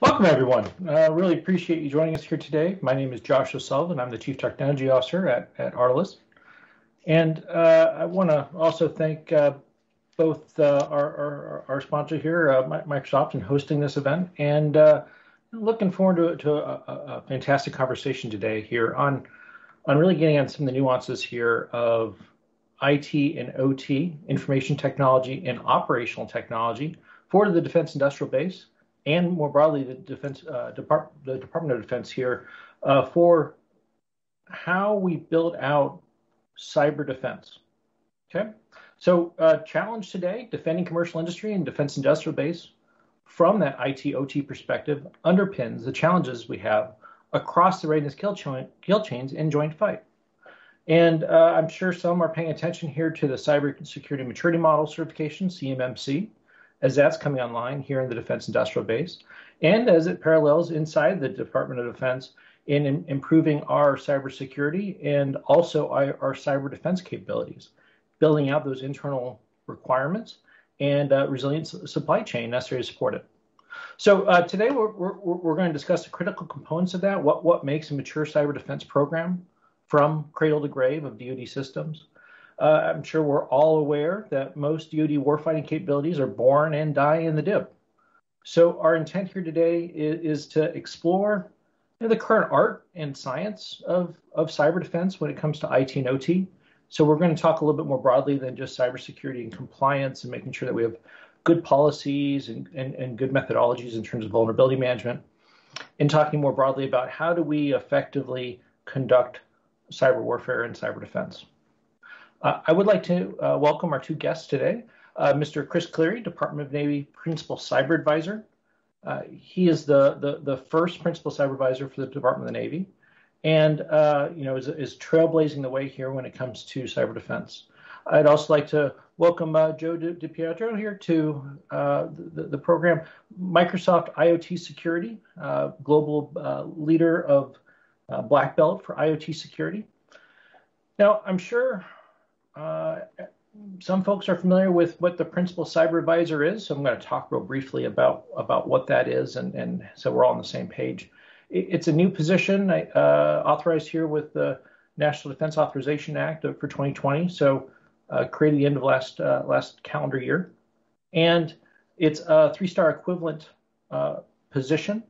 Welcome, everyone. Really appreciate you joining us here today. My name is Josh O'Sullivan. I'm the Chief Technology Officer at Ardalyst. And I want to also thank both our sponsor here, Microsoft, in hosting this event, and looking forward to a fantastic conversation today here on really getting on some of the nuances here of IT and OT, information technology and operational technology for the defense industrial base, and more broadly, the Department of Defense here for how we build out cyber defense. Okay, so challenge today: defending commercial industry and defense industrial base from that IT OT perspective underpins the challenges we have across the readiness kill chains in joint fight. And I'm sure some are paying attention here to the Cybersecurity Maturity Model Certification, CMMC, as that's coming online here in the defense industrial base, and as it parallels inside the Department of Defense in improving our cybersecurity and also our cyber defense capabilities, building out those internal requirements and resilient supply chain necessary to support it. So today we're going to discuss the critical components of that, what makes a mature cyber defense program from cradle to grave of DoD systems. I'm sure we're all aware that most DoD warfighting capabilities are born and die in the DIB. So our intent here today is to explore the current art and science of cyber defense when it comes to IT and OT. So we're going to talk a little bit more broadly than just cybersecurity and compliance and making sure that we have good policies and good methodologies in terms of vulnerability management, and talking more broadly about how do we effectively conduct cyber warfare and cyber defense. I would like to welcome our two guests today, Mr. Chris Cleary, Department of Navy Principal Cyber Advisor. He is the first Principal Cyber Advisor for the Department of the Navy, and is trailblazing the way here when it comes to cyber defense. I'd also like to welcome Joe DiPietro here to the program, Microsoft IoT Security, global leader of Black Belt for IoT security. Now, I'm sure some folks are familiar with what the Principal Cyber Advisor is, so I'm going to talk real briefly about what that is, and so we're all on the same page. It's a new position authorized here with the National Defense Authorization Act for 2020, so created the end of last calendar year, and it's a 3-star equivalent position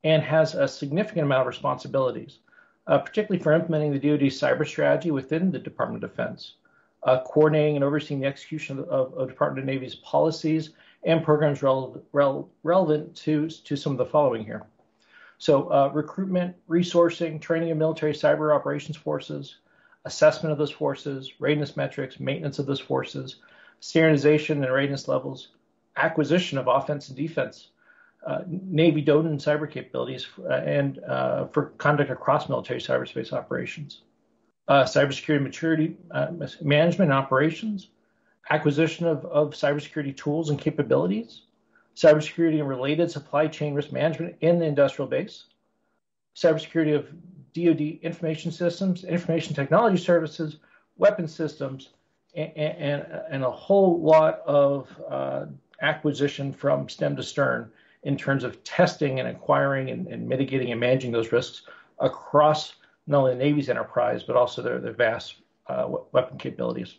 and has a significant amount of responsibilities, particularly for implementing the DoD cyber strategy within the Department of Defense, coordinating and overseeing the execution of Department of Navy's policies and programs relevant to some of the following here. So recruitment, resourcing, training of military cyber operations forces, assessment of those forces, readiness metrics, maintenance of those forces, standardization and readiness levels, acquisition of offense and defense, Navy DoD and cyber capabilities, and for conduct across military cyberspace operations. Cybersecurity maturity management and operations, acquisition of cybersecurity tools and capabilities, cybersecurity and related supply chain risk management in the industrial base, cybersecurity of DoD information systems, information technology services, weapon systems, and a whole lot of acquisition from stem to stern in terms of testing and acquiring and mitigating and managing those risks across not only the Navy's enterprise, but also their vast weapon capabilities.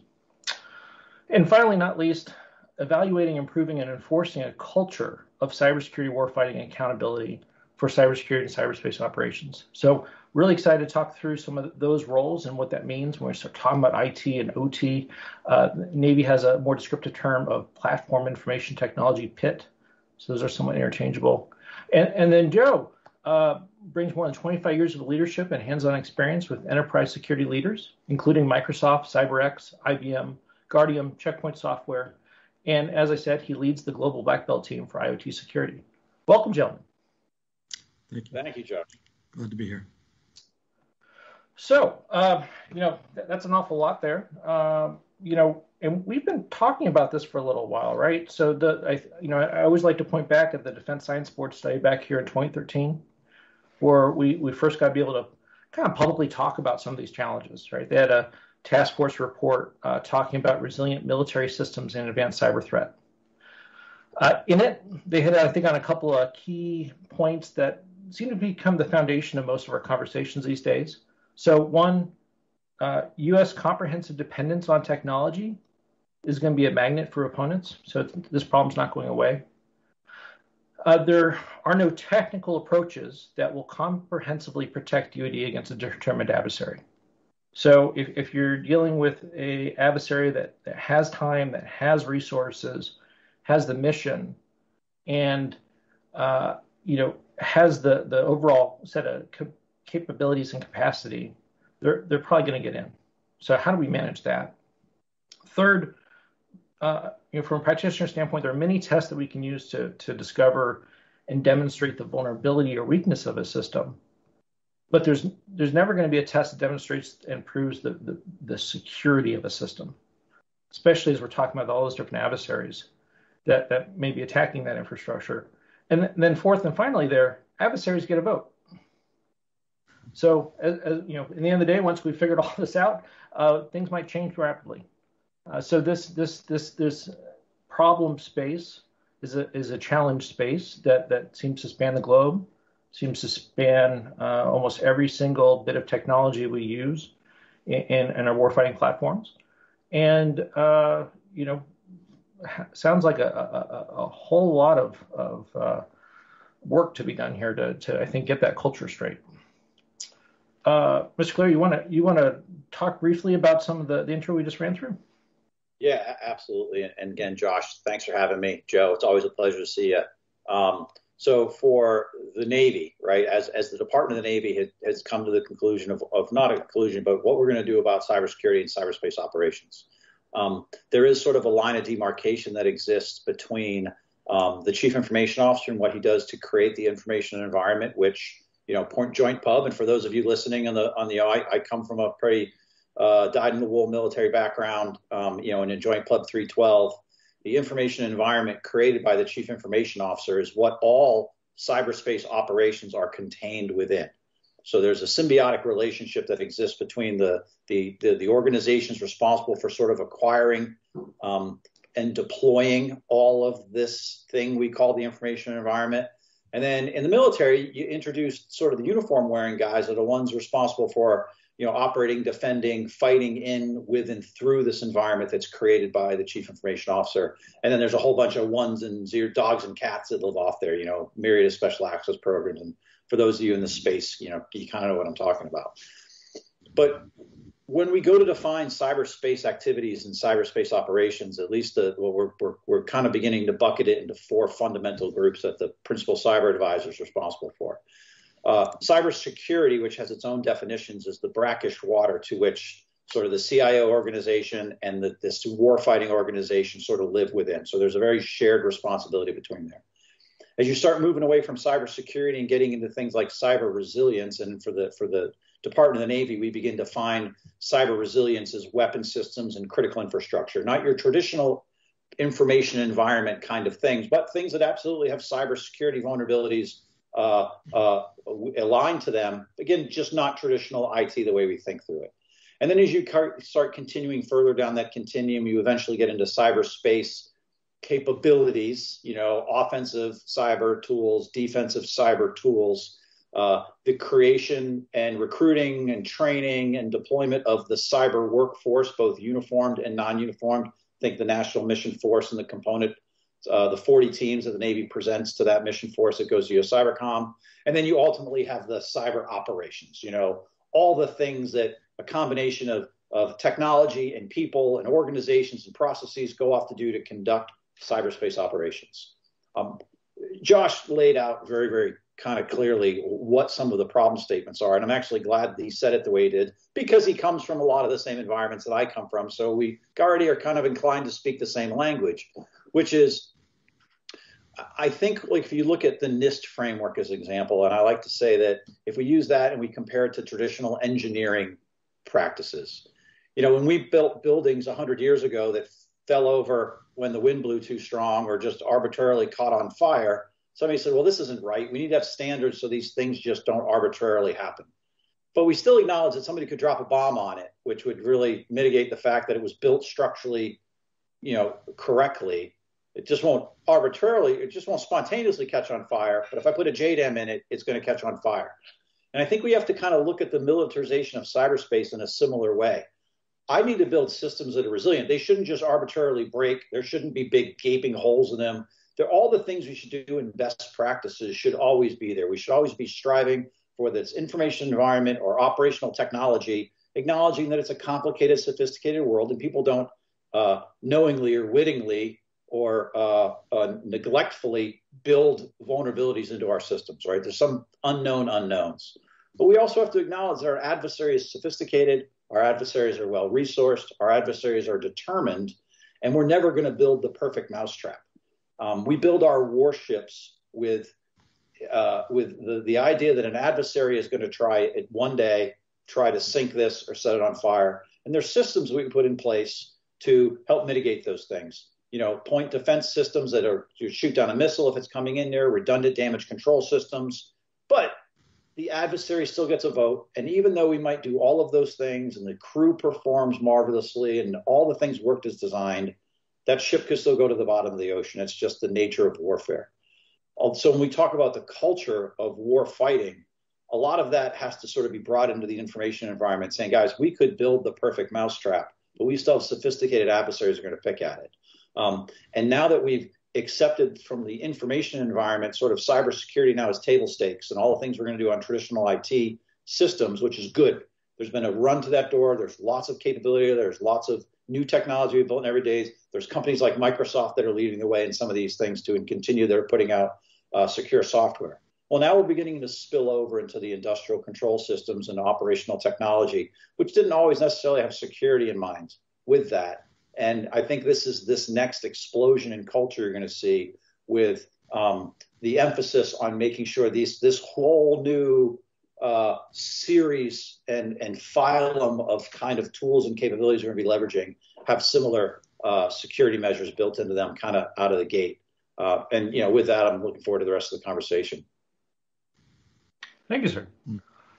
And finally, not least, evaluating, improving, and enforcing a culture of cybersecurity warfighting and accountability for cybersecurity and cyberspace operations. So really excited to talk through some of those roles and what that means when we start talking about IT and OT. Navy has a more descriptive term of platform information technology, PIT. So those are somewhat interchangeable. And then Joe brings more than 25 years of leadership and hands-on experience with enterprise security leaders, including Microsoft, CyberX, IBM, Guardium, Checkpoint Software. And as I said, he leads the global Black Belt team for IoT security. Welcome, gentlemen. Thank you. Thank you, Josh. Glad to be here. So, that's an awful lot there. And we've been talking about this for a little while, right? So I always like to point back at the Defense Science Board study back here in 2013, where we first got to be able to kind of publicly talk about some of these challenges, right? They had a task force report talking about resilient military systems and advanced cyber threat. In it, they hit, I think, on a couple of key points that seem to become the foundation of most of our conversations these days. So one, U.S. comprehensive dependence on technology is going to be a magnet for opponents. So this problem's not going away. There are no technical approaches that will comprehensively protect DoD against a determined adversary. So if you're dealing with an adversary that has time, that has resources, has the mission, and has the overall set of capabilities and capacity, they're probably going to get in. So how do we manage that? Third, from a practitioner standpoint, there are many tests that we can use to discover and demonstrate the vulnerability or weakness of a system. But there's never going to be a test that demonstrates and proves the security of a system, especially as we're talking about all those different adversaries that may be attacking that infrastructure. And then fourth and finally, adversaries get a vote. So, in the end of the day, once we've figured all this out, things might change rapidly. So this problem space is a challenge space that seems to span the globe, seems to span almost every single bit of technology we use in our warfighting platforms, and sounds like a whole lot of work to be done here to I think get that culture straight. Mr. Cleary, you want to talk briefly about some of the intro we just ran through? Yeah, absolutely. And again, Josh, thanks for having me. Joe, it's always a pleasure to see you. So for the Navy, right, as the Department of the Navy has come to the conclusion of not a conclusion, but what we're going to do about cybersecurity and cyberspace operations. There is sort of a line of demarcation that exists between the Chief Information Officer and what he does to create the information environment, which, joint pub. And for those of you listening I come from a pretty dyed-in-the-wool military background, in a joint pub 312. The information environment created by the Chief Information Officer is what all cyberspace operations are contained within. So there's a symbiotic relationship that exists between the organizations responsible for sort of acquiring and deploying all of this thing we call the information environment. And then in the military, you introduce sort of the uniform wearing guys are the ones responsible for operating, defending, fighting in, with, and through this environment that's created by the Chief Information Officer. And then there's a whole bunch of ones and zeros, dogs and cats that live off there, myriad of special access programs. And for those of you in the space, you kind of know what I'm talking about. But when we go to define cyberspace activities and cyberspace operations, at least we're kind of beginning to bucket it into four fundamental groups that the principal cyber advisor is responsible for. Cybersecurity, which has its own definitions, is the brackish water to which sort of the CIO organization and this warfighting organization sort of live within. So there's a very shared responsibility between there. As you start moving away from cybersecurity and getting into things like cyber resilience, and for the Department of the Navy, we begin to find cyber resilience as weapon systems and critical infrastructure, not your traditional information environment kind of things, but things that absolutely have cybersecurity vulnerabilities aligned to them. Again, just not traditional IT the way we think through it. And then as you start continuing further down that continuum, you eventually get into cyberspace capabilities, offensive cyber tools, defensive cyber tools, the creation and recruiting and training and deployment of the cyber workforce, both uniformed and non-uniformed. Think the National Mission Force and the component, the 40 teams that the Navy presents to that mission force that goes to US Cybercom. And then you ultimately have the cyber operations, all the things that a combination of technology and people and organizations and processes go off to do to conduct cyberspace operations. Josh laid out very, very kind of clearly what some of the problem statements are. And I'm actually glad that he said it the way he did, because he comes from a lot of the same environments that I come from. So we already are kind of inclined to speak the same language, which is, I think, like, if you look at the NIST framework as an example, and I like to say that if we use that and we compare it to traditional engineering practices, when we built buildings 100 years ago that fell over when the wind blew too strong or just arbitrarily caught on fire, somebody said, well, this isn't right. We need to have standards so these things just don't arbitrarily happen. But we still acknowledge that somebody could drop a bomb on it, which would really mitigate the fact that it was built structurally, correctly. It just won't arbitrarily, it just won't spontaneously catch on fire. But if I put a JDAM in it, it's going to catch on fire. And I think we have to kind of look at the militarization of cyberspace in a similar way. I need to build systems that are resilient. They shouldn't just arbitrarily break. There shouldn't be big gaping holes in them. They're all the things we should do in best practices should always be there. We should always be striving for whether it's information environment or operational technology, acknowledging that it's a complicated, sophisticated world and people don't knowingly or wittingly or neglectfully build vulnerabilities into our systems, right? There's some unknown unknowns. But we also have to acknowledge that our adversary is sophisticated, our adversaries are well-resourced, our adversaries are determined, and we're never going to build the perfect mousetrap. We build our warships with the idea that an adversary is going to try to sink this or set it on fire. And there's systems we can put in place to help mitigate those things. Point defense systems that are to shoot down a missile if it's coming in there, redundant damage control systems. But the adversary still gets a vote. And even though we might do all of those things and the crew performs marvelously and all the things worked as designed, that ship could still go to the bottom of the ocean. It's just the nature of warfare. So when we talk about the culture of war fighting, a lot of that has to sort of be brought into the information environment, saying, guys, we could build the perfect mousetrap, but we still have sophisticated adversaries who are going to pick at it. And now that we've accepted from the information environment, sort of cybersecurity now is table stakes and all the things we're going to do on traditional IT systems, which is good. There's been a run to that door. There's lots of capability. There's lots of new technology we've built in every day. There's companies like Microsoft that are leading the way in some of these things too, and continue. They're putting out secure software. Well, now we're beginning to spill over into the industrial control systems and operational technology, which didn't always necessarily have security in mind with that. And I think this next explosion in culture you're going to see with the emphasis on making sure this whole new series and phylum of kind of tools and capabilities we're going to be leveraging have similar security measures built into them kind of out of the gate. And with that, I'm looking forward to the rest of the conversation. Thank you, sir.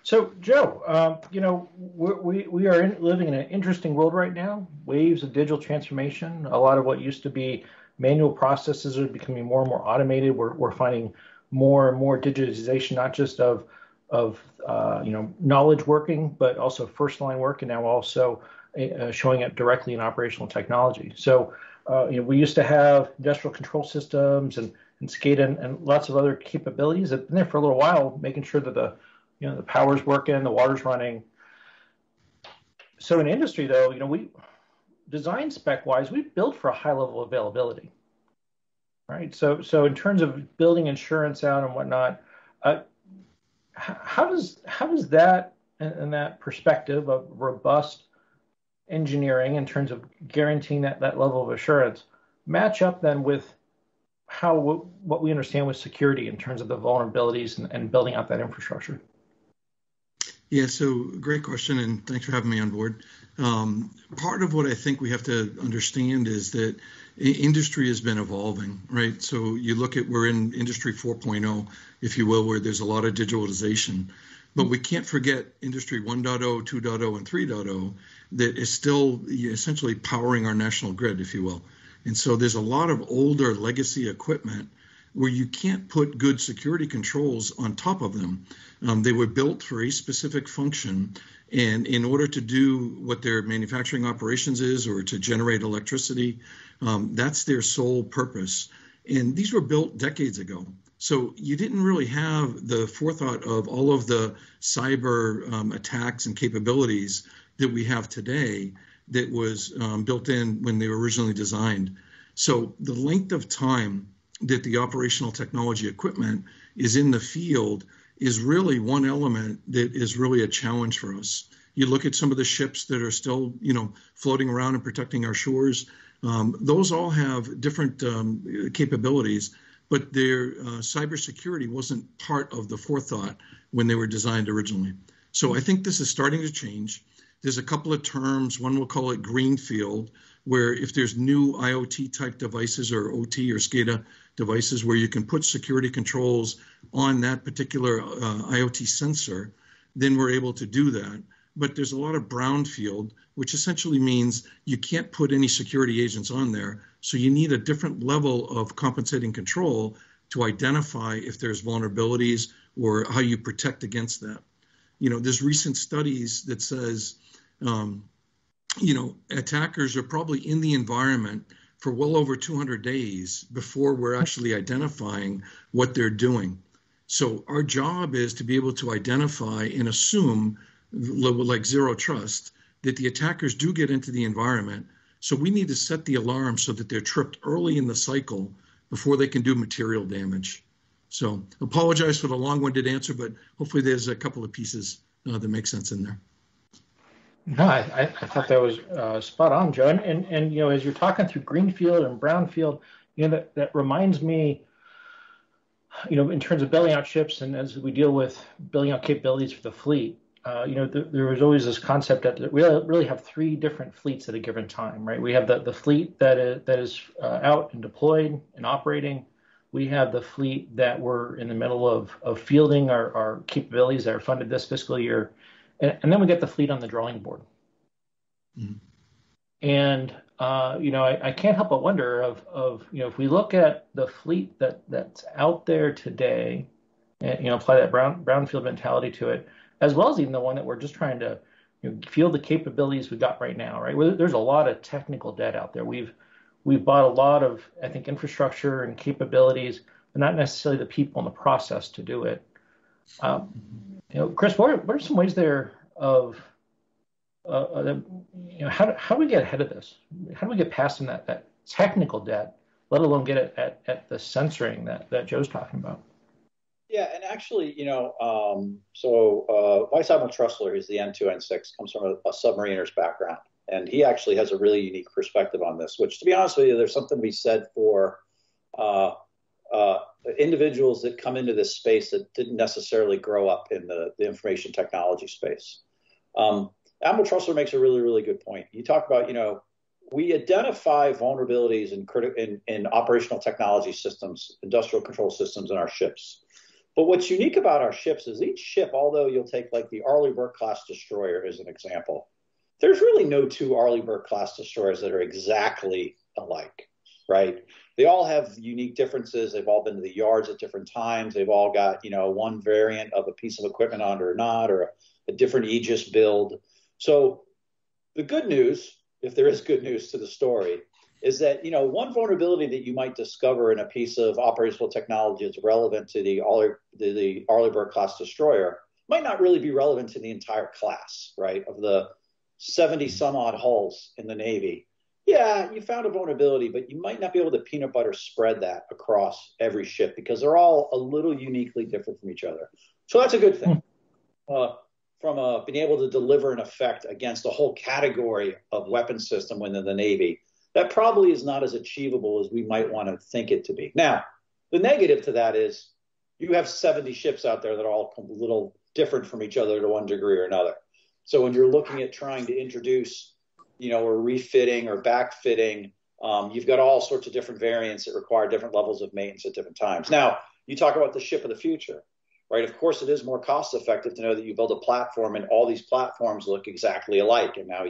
So, Joe, we are living in an interesting world right now. Waves of digital transformation. A lot of what used to be manual processes are becoming more and more automated. We're finding more and more digitization, not just of knowledge working, but also first line work, and now also showing up directly in operational technology. So, we used to have industrial control systems and SCADA and lots of other capabilities that have been there for a little while, making sure that the power's working, the water's running. So in industry, though, we design spec wise, we build for a high level of availability, right? So in terms of building insurance out and whatnot, how does that and that perspective of robust engineering in terms of guaranteeing that level of assurance match up then with what we understand with security in terms of the vulnerabilities and building out that infrastructure? Yeah, so great question, and thanks for having me on board. Part of what I think we have to understand is that industry has been evolving, right? So you look at, we're in industry 4.0, if you will, where there's a lot of digitalization. But we can't forget industry 1.0, 2.0, and 3.0 that is still essentially powering our national grid, if you will. And so there's a lot of older legacy equipment where you can't put good security controls on top of them. They were built for a specific function, and in order to do what their manufacturing operations is or to generate electricity, that's their sole purpose. And these were built decades ago. So you didn't really have the forethought of all of the cyber attacks and capabilities that we have today that was built in when they were originally designed. So the length of time that the operational technology equipment is in the field is really one element that is really a challenge for us. You look at some of the ships that are still, floating around and protecting our shores. Those all have different capabilities, but their cybersecurity wasn't part of the forethought when they were designed originally. So I think this is starting to change. There's a couple of terms. One will call it greenfield, where if there's new IoT type devices or OT or SCADA devices where you can put security controls on that particular IoT sensor, then we're able to do that. but there's a lot of brownfield, which essentially means you can't put any security agents on there. So you need a different level of compensating control to identify if there's vulnerabilities or how you protect against that. There's recent studies that says, attackers are probably in the environment for well over 200 days before we're actually identifying what they're doing. So our job is to be able to identify and assume, like zero trust, that the attackers do get into the environment. So we need to set the alarm so that they're tripped early in the cycle before they can do material damage. So apologize for the long-winded answer, but hopefully there's a couple of pieces that make sense in there. No, I thought that was spot on, Joe. And as you're talking through greenfield and brownfield, that reminds me, in terms of building out ships, and as we deal with building out capabilities for the fleet, there was always this concept that we really have three different fleets at a given time, right? We have the fleet that is out and deployed and operating. We have the fleet that we're in the middle of fielding our capabilities that are funded this fiscal year. And then we get the fleet on the drawing board. Mm-hmm. And, I can't help but wonder if we look at the fleet that's out there today and, apply that brownfield mentality to it, as well as even the one that we're just trying to field the capabilities we got right now, right? There's a lot of technical debt out there. We've bought a lot of, I think, infrastructure and capabilities, but not necessarily the people and the process to do it. Chris, what are some ways there of how do we get ahead of this? How do we get past that technical debt, let alone get it at the censoring that Joe's talking about? Yeah, and actually, Vice Admiral Trussler, who's the N2, N6, comes from a submariner's background, and he actually has a really unique perspective on this. Which, to be honest with you, there's something to be said for individuals that come into this space that didn't necessarily grow up in the information technology space. Admiral Trussler makes a really, really good point. You talk about, we identify vulnerabilities in operational technology systems, industrial control systems in our ships. But what's unique about our ships is each ship, although you'll take like the Arleigh Burke-class destroyer as an example, there's really no two Arleigh Burke-class destroyers that are exactly alike, right? They all have unique differences. They've all been to the yards at different times. They've all got, one variant of a piece of equipment on or not, or a different Aegis build. So the good news, if there is good news to the story, is that, one vulnerability that you might discover in a piece of operational technology that's relevant to the Arleigh Burke-class destroyer might not really be relevant to the entire class, right? Of the 70 some odd hulls in the Navy. Yeah, you found a vulnerability, but you might not be able to peanut butter spread that across every ship because they're all a little uniquely different from each other. So that's a good thing. From being able to deliver an effect against a whole category of weapon system within the Navy, that probably is not as achievable as we might want to think it to be. Now, the negative to that is you have 70 ships out there that are all a little different from each other to one degree or another. So when you're looking at trying to introduce, or refitting or backfitting, you've got all sorts of different variants that require different levels of maintenance at different times. Now, you talk about the ship of the future, right? Of course, it is more cost effective to know that you build a platform and all these platforms look exactly alike. And now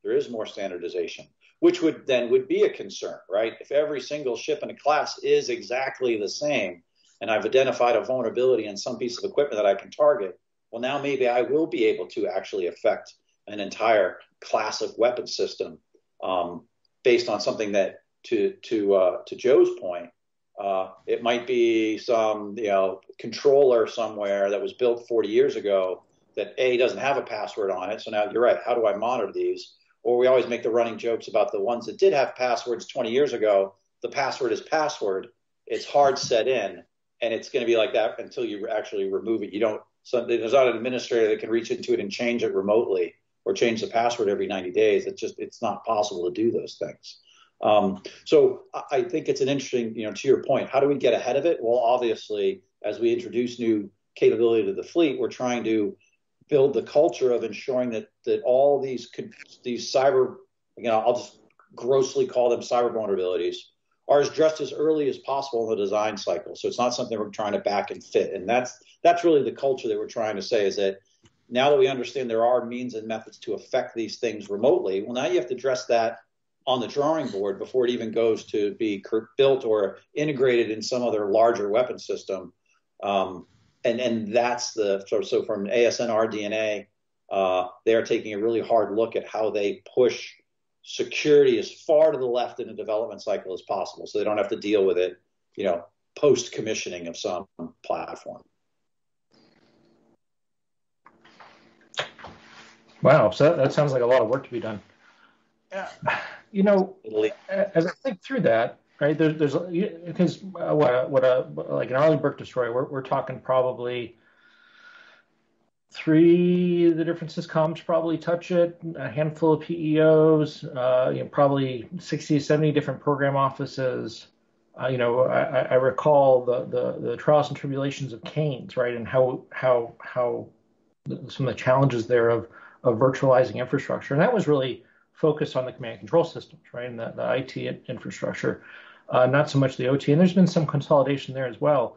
there is more standardization, which would be a concern, right? If every single ship in a class is exactly the same, and I've identified a vulnerability in some piece of equipment that I can target, well, now maybe I will be able to actually affect an entire class of weapon system based on something that, to Joe's point, it might be some controller somewhere that was built 40 years ago that doesn't have a password on it. So now you're right. How do I monitor these? Or we always make the running jokes about the ones that did have passwords 20 years ago. The password is password. It's hard set in, and it's going to be like that until you actually remove it. There's not an administrator that can reach into it and change it remotely or change the password every 90 days. It's not possible to do those things. So I think it's an interesting, to your point, how do we get ahead of it? Well, obviously, as we introduce new capability to the fleet, we're trying to build the culture of ensuring that all these cyber, I'll just grossly call them cyber vulnerabilities, are addressed as early as possible in the design cycle. So it's not something we're trying to back and fit. And that's really the culture that we're trying to say is that now that we understand there are means and methods to affect these things remotely, well, now you have to address that on the drawing board before it even goes to be built or integrated in some other larger weapon system. And that's so from ASN RDNA, they're taking a really hard look at how they push security as far to the left in the development cycle as possible, so they don't have to deal with it, post commissioning of some platform. Wow, so that sounds like a lot of work to be done. As I think through that, right, there's because like an Arleigh Burke destroyer, we're talking probably 3 of the different syscoms probably touch it, a handful of PEOs, probably 60, 70 different program offices. I recall the trials and tribulations of Keynes, right, and how some of the challenges there of virtualizing infrastructure, and that was really focused on the command and control systems, right, and the IT infrastructure, not so much the OT. And there's been some consolidation there as well.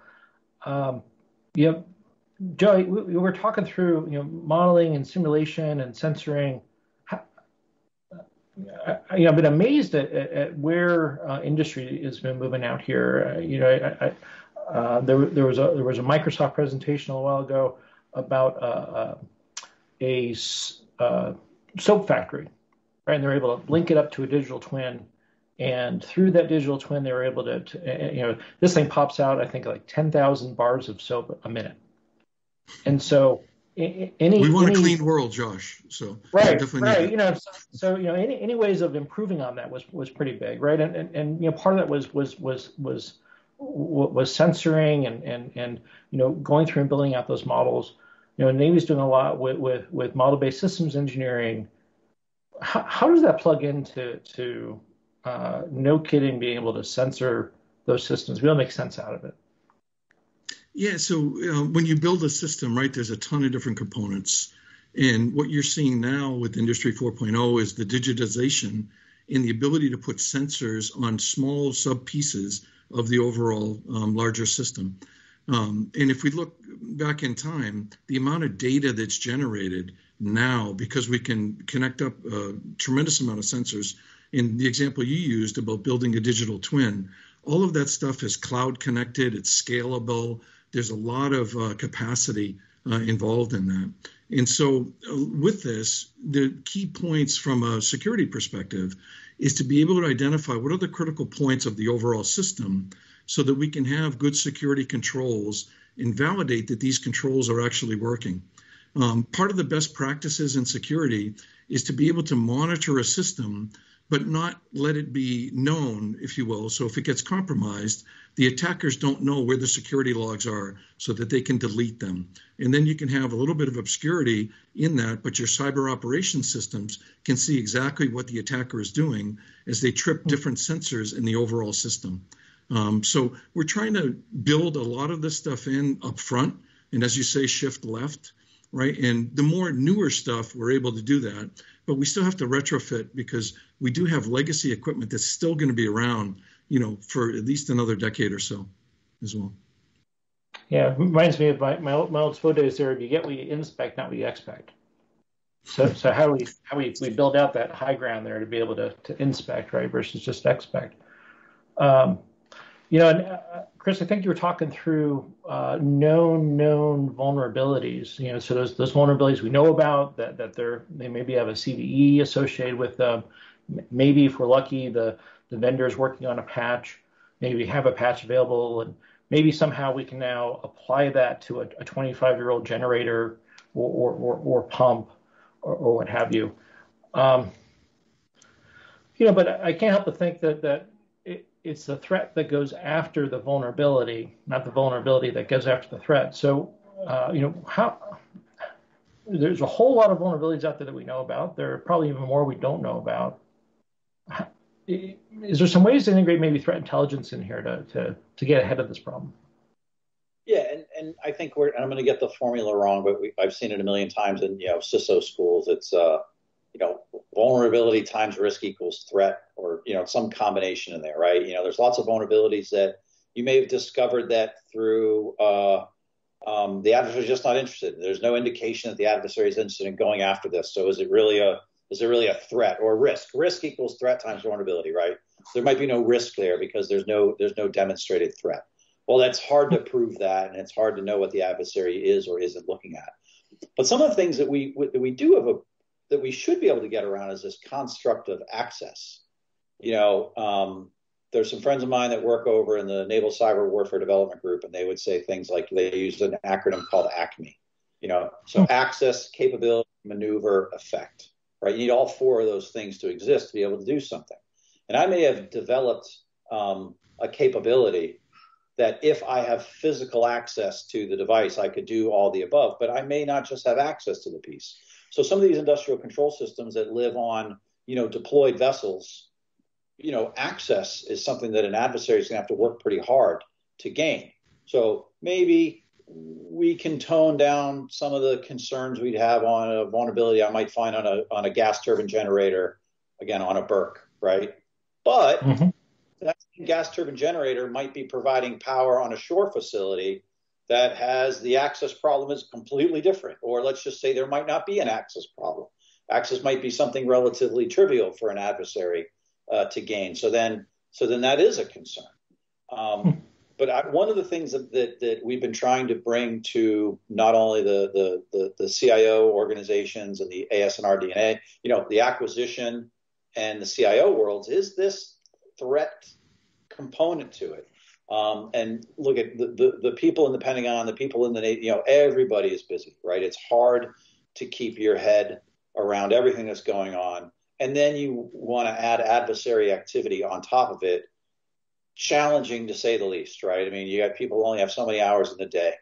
Joe, we were talking through modeling and simulation and censoring. I've been amazed at where industry has been moving out here. There was a Microsoft presentation a while ago about a soap factory, right? And they're able to link it up to a digital twin, and through that digital twin, they were able to this thing pops out, I think, like 10,000 bars of soap a minute. And so, we want a clean world, Josh. So right. Any ways of improving on that was pretty big, right? And part of that was censoring and going through and building out those models. Navy's doing a lot with model-based systems engineering. How does that plug into no kidding being able to censor those systems? We don't make sense out of it. Yeah, so when you build a system, right, there's a ton of different components. And what you're seeing now with Industry 4.0 is the digitization and the ability to put sensors on small sub-pieces of the overall larger system. And if we look back in time, the amount of data that's generated now, because we can connect up a tremendous amount of sensors, in the example you used about building a digital twin, all of that stuff is cloud connected, it's scalable. There's a lot of capacity involved in that. And so with this, the key points from a security perspective is to be able to identify what are the critical points of the overall system so that we can have good security controls and validate that these controls are actually working. Part of the best practices in security is to be able to monitor a system, but not let it be known, if you will. So if it gets compromised, the attackers don't know where the security logs are so that they can delete them. And then you can have a little bit of obscurity in that, but your cyber operations systems can see exactly what the attacker is doing as they trip different sensors in the overall system. So we're trying to build a lot of this stuff in up front, and as you say, shift left, right? And the more newer stuff, we're able to do that, but we still have to retrofit because we do have legacy equipment that's still going to be around, for at least another decade or so as well. Yeah, it reminds me of my old SPO days there. You get what you inspect, not what you expect. So how we build out that high ground there to be able to inspect, right, versus just expect. And Chris, I think you were talking through known vulnerabilities. So those vulnerabilities we know about that they maybe have a CVE associated with them. Maybe if we're lucky, the vendor is working on a patch. Maybe we have a patch available, and maybe somehow we can now apply that to a 25-year-old generator or pump or what have you. But I can't help but think that it's the threat that goes after the vulnerability, not the vulnerability that goes after the threat. So, there's a whole lot of vulnerabilities out there that we know about. There are probably even more we don't know about. Is there some ways to integrate maybe threat intelligence in here to get ahead of this problem? Yeah, and I think I'm going to get the formula wrong, but I've seen it a million times in CISO schools. It's vulnerability times risk equals threat, or some combination in there, right? There's lots of vulnerabilities that you may have discovered that through the adversary is just not interested. There's no indication that the adversary is interested in going after this. So is it really a threat or risk? Risk equals threat times vulnerability, right? There might be no risk there because there's no demonstrated threat. Well, that's hard to prove that, and it's hard to know what the adversary is or isn't looking at. But some of the things that we that we should be able to get around is this construct of access. There's some friends of mine that work over in the Naval Cyber Warfare Development Group, and they would say things like they use an acronym called ACME. So access, capability, maneuver, effect. Right? You need all four of those things to exist to be able to do something. And I may have developed a capability that if I have physical access to the device, I could do all the above, but I may not just have access to the piece. So some of these industrial control systems that live on, deployed vessels, access is something that an adversary is going to have to work pretty hard to gain. So maybe we can tone down some of the concerns we'd have on a vulnerability I might find on a gas turbine generator, again, on a Burke, right? But that gas turbine generator might be providing power on a shore facility that has the access problem is completely different. Or let's just say there might not be an access problem. Access might be something relatively trivial for an adversary to gain. So then that is a concern. But one of the things that we've been trying to bring to not only the CIO organizations and the AS&R DNA, the acquisition and the CIO worlds is this threat component to it. And look at the people in the Pentagon, the people in the Navy, everybody is busy, right? It's hard to keep your head around everything that's going on. And then you want to add adversary activity on top of it. Challenging to say the least, right? I mean, you got people who only have so many hours in the day.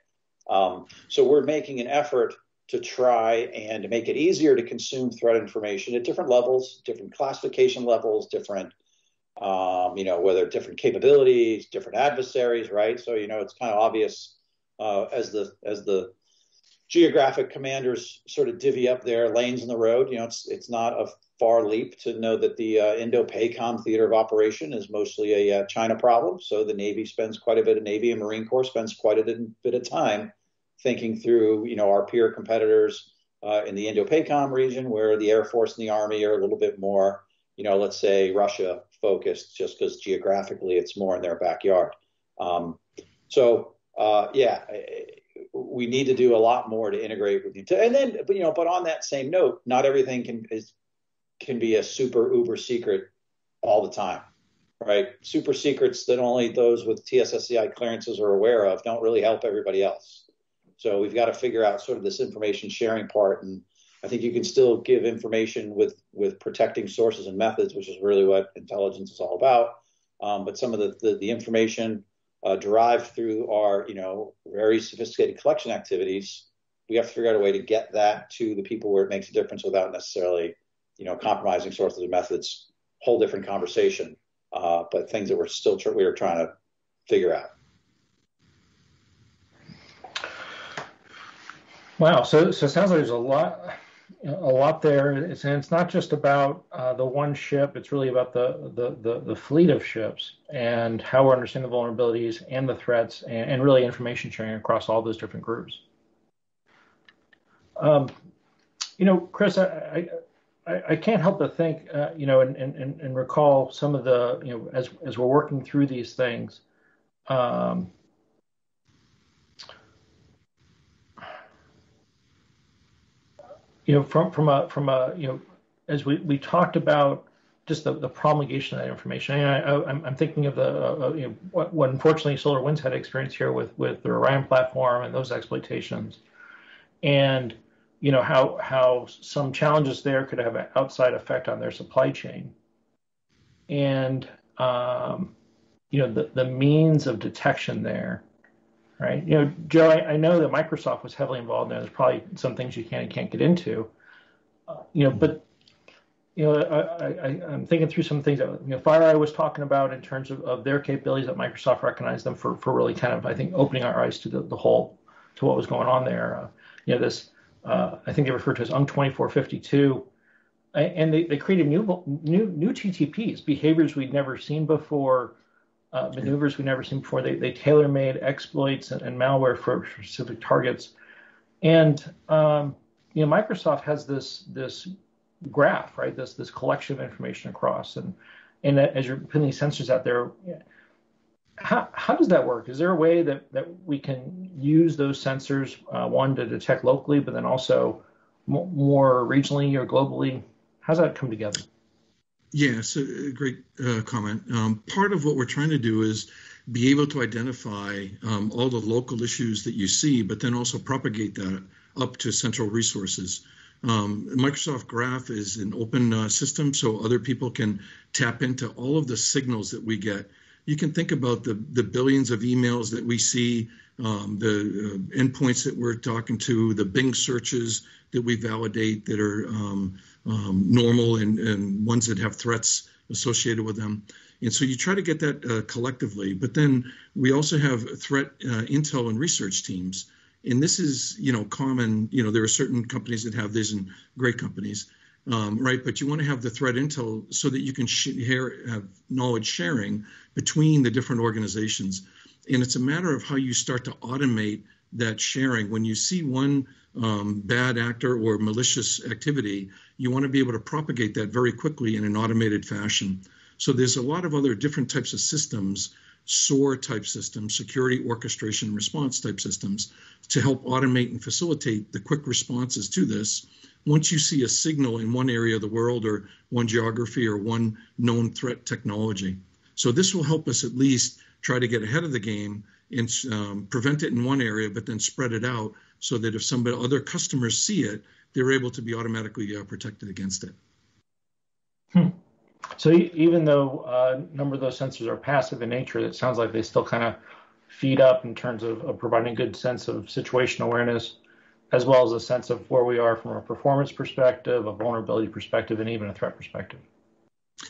So we're making an effort to try and make it easier to consume threat information at different levels, different classification levels, different whether different capabilities, different adversaries, right? So, it's kind of obvious as the geographic commanders sort of divvy up their lanes in the road. It's not a far leap to know that the Indo-PACOM theater of operation is mostly a China problem. So the Navy spends quite a bit of Navy and Marine Corps spends quite a bit of time thinking through, our peer competitors in the Indo-PACOM region, where the Air Force and the Army are a little bit more, let's say Russia focused, just because geographically it's more in their backyard. We need to do a lot more to integrate with you. And then, but on that same note, not everything can be a super uber secret all the time, right? Super secrets that only those with TSSCI clearances are aware of don't really help everybody else. So we've got to figure out sort of this information sharing part. And I think you can still give information with protecting sources and methods, which is really what intelligence is all about. But some of the information derived through our, very sophisticated collection activities, we have to figure out a way to get that to the people where it makes a difference without necessarily, compromising sources and methods. Whole different conversation, but things that we are trying to figure out. Wow. So it sounds like there's a lot there. And it's not just about the one ship. It's really about the fleet of ships and how we're understanding the vulnerabilities and the threats and really information sharing across all those different groups. Chris, I can't help but think, and recall some of the, as we're working through these things, from a as we talked about just the promulgation of that information. I'm thinking of what unfortunately SolarWinds had experience here with the Orion platform and those exploitations, and how some challenges there could have an outside effect on their supply chain, and the means of detection there, right? Joe, I know that Microsoft was heavily involved in there. There's probably some things you can and can't get into, but I'm thinking through some things that FireEye was talking about in terms of their capabilities that Microsoft recognized them for really kind of, I think, opening our eyes to the whole, to what was going on there. This. I think they refer to as UNC 2452, and they created new TTPs, behaviors we'd never seen before, maneuvers we've never seen before. They tailor-made exploits and malware for specific targets. And Microsoft has this graph, right? This collection of information across, and as you're putting these sensors out there, how does that work? Is there a way that we can use those sensors, one, to detect locally, but then also more regionally or globally? How's that come together? Yeah, so great comment. Part of what we're trying to do is be able to identify all the local issues that you see, but then also propagate that up to central resources. Microsoft Graph is an open system, so other people can tap into all of the signals that we get. You can think about the billions of emails that we see, the endpoints that we're talking to, the Bing searches that we validate that are normal and ones that have threats associated with them. And so you try to get that collectively. But then we also have threat intel and research teams. And this is, common. There are certain companies that have this and great companies. Right, but you want to have the threat intel so that you can have knowledge sharing between the different organizations. And it's a matter of how you start to automate that sharing. When you see one bad actor or malicious activity, you want to be able to propagate that very quickly in an automated fashion. So there's a lot of other different types of systems, SOAR type systems, security orchestration and response type systems, to help automate and facilitate the quick responses to this. Once you see a signal in one area of the world or one geography or one known threat technology. So this will help us at least try to get ahead of the game and prevent it in one area, but then spread it out so that if other customers see it, they're able to be automatically protected against it. So even though a number of those sensors are passive in nature, it sounds like they still kind of feed up in terms of providing a good sense of situational awareness, as well as a sense of where we are from a performance perspective, a vulnerability perspective, and even a threat perspective.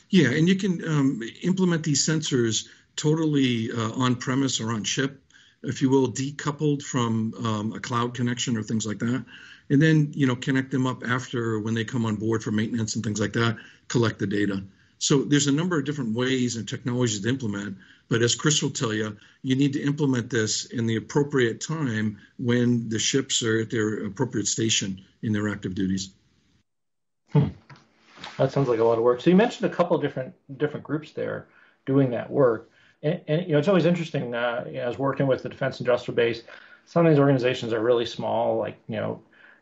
Yeah, and you can implement these sensors totally on-premise or on-chip, if you will, decoupled from a cloud connection or things like that. And then, connect them up after when they come on board for maintenance and things like that, collect the data. So there's a number of different ways and technologies to implement, but as Chris will tell you, you need to implement this in the appropriate time when the ships are at their appropriate station in their active duties. That sounds like a lot of work. So you mentioned a couple of different groups there doing that work. And it's always interesting, as working with the defense industrial base, some of these organizations are really small, like,